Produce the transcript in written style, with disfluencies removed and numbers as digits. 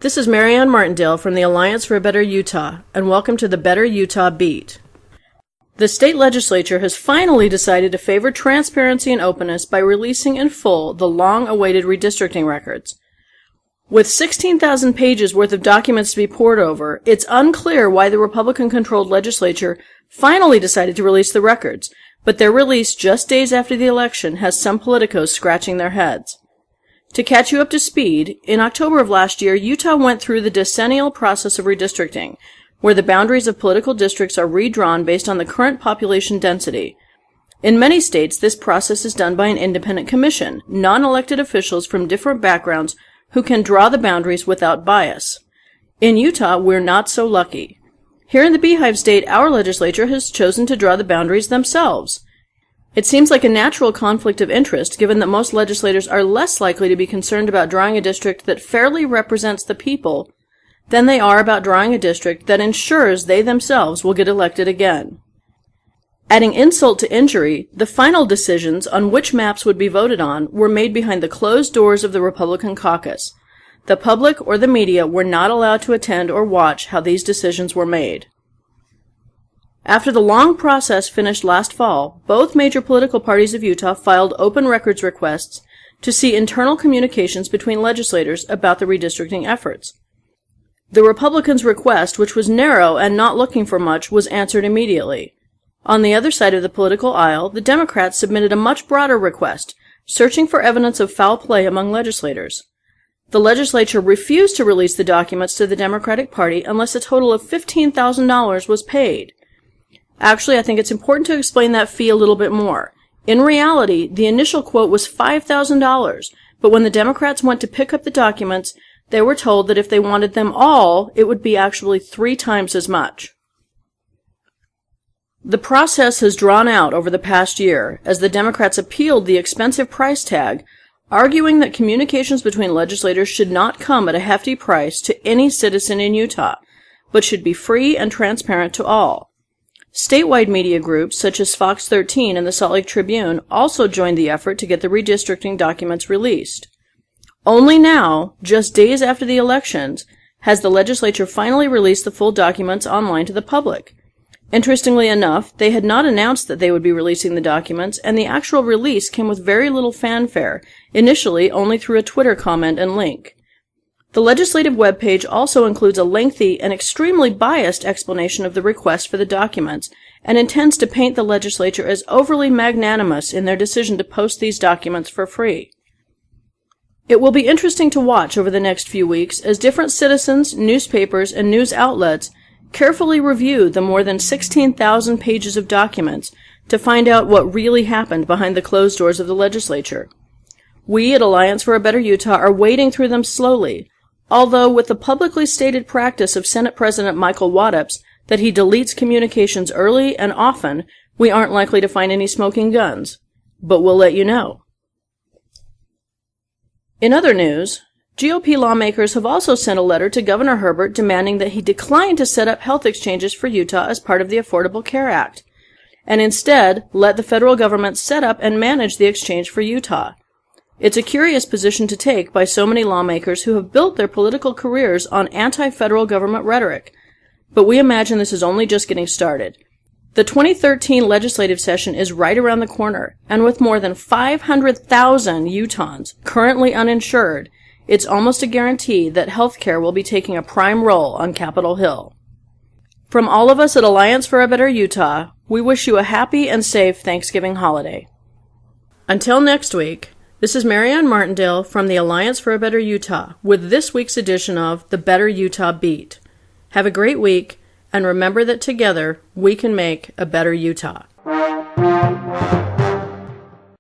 This is Marianne Martindale from the Alliance for a Better Utah, and welcome to the Better Utah Beat. The state legislature has finally decided to favor transparency and openness by releasing in full the long-awaited redistricting records. With 16,000 pages worth of documents to be poured over, it's unclear why the Republican-controlled legislature finally decided to release the records, but their release just days after the election has some politicos scratching their heads. To catch you up to speed, in October of last year, Utah went through the decennial process of redistricting, where the boundaries of political districts are redrawn based on the current population density. In many states, this process is done by an independent commission, non-elected officials from different backgrounds who can draw the boundaries without bias. In Utah, we're not so lucky. Here in the Beehive State, our legislature has chosen to draw the boundaries themselves. It seems like a natural conflict of interest, given that most legislators are less likely to be concerned about drawing a district that fairly represents the people than they are about drawing a district that ensures they themselves will get elected again. Adding insult to injury, the final decisions on which maps would be voted on were made behind the closed doors of the Republican caucus. The public or the media were not allowed to attend or watch how these decisions were made. After the long process finished last fall, both major political parties of Utah filed open records requests to see internal communications between legislators about the redistricting efforts. The Republicans' request, which was narrow and not looking for much, was answered immediately. On the other side of the political aisle, the Democrats submitted a much broader request, searching for evidence of foul play among legislators. The legislature refused to release the documents to the Democratic Party unless a total of $15,000 was paid. Actually, I think it's important to explain that fee a little bit more. In reality, the initial quote was $5,000, but when the Democrats went to pick up the documents, they were told that if they wanted them all, it would be actually 3 times as much. The process has drawn out over the past year as the Democrats appealed the expensive price tag, arguing that communications between legislators should not come at a hefty price to any citizen in Utah, but should be free and transparent to all. Statewide media groups such as Fox 13 and the Salt Lake Tribune also joined the effort to get the redistricting documents released. Only now, just days after the elections, has the legislature finally released the full documents online to the public. Interestingly enough, they had not announced that they would be releasing the documents, and the actual release came with very little fanfare, initially only through a Twitter comment and link. The legislative webpage also includes a lengthy and extremely biased explanation of the request for the documents, and intends to paint the legislature as overly magnanimous in their decision to post these documents for free. It will be interesting to watch over the next few weeks as different citizens, newspapers, and news outlets carefully review the more than 16,000 pages of documents to find out what really happened behind the closed doors of the legislature. We at Alliance for a Better Utah are wading through them slowly, although with the publicly stated practice of Senate President Michael Waddups that he deletes communications early and often, we aren't likely to find any smoking guns. But we'll let you know. In other news, GOP lawmakers have also sent a letter to Governor Herbert demanding that he decline to set up health exchanges for Utah as part of the Affordable Care Act, and instead let the federal government set up and manage the exchange for Utah. It's a curious position to take by so many lawmakers who have built their political careers on anti-federal government rhetoric, but we imagine this is only just getting started. The 2013 legislative session is right around the corner, and with more than 500,000 Utahns currently uninsured, it's almost a guarantee that healthcare will be taking a prime role on Capitol Hill. From all of us at Alliance for a Better Utah, we wish you a happy and safe Thanksgiving holiday. Until next week, this is Marianne Martindale from the Alliance for a Better Utah with this week's edition of the Better Utah Beat. Have a great week, and remember that together we can make a better Utah.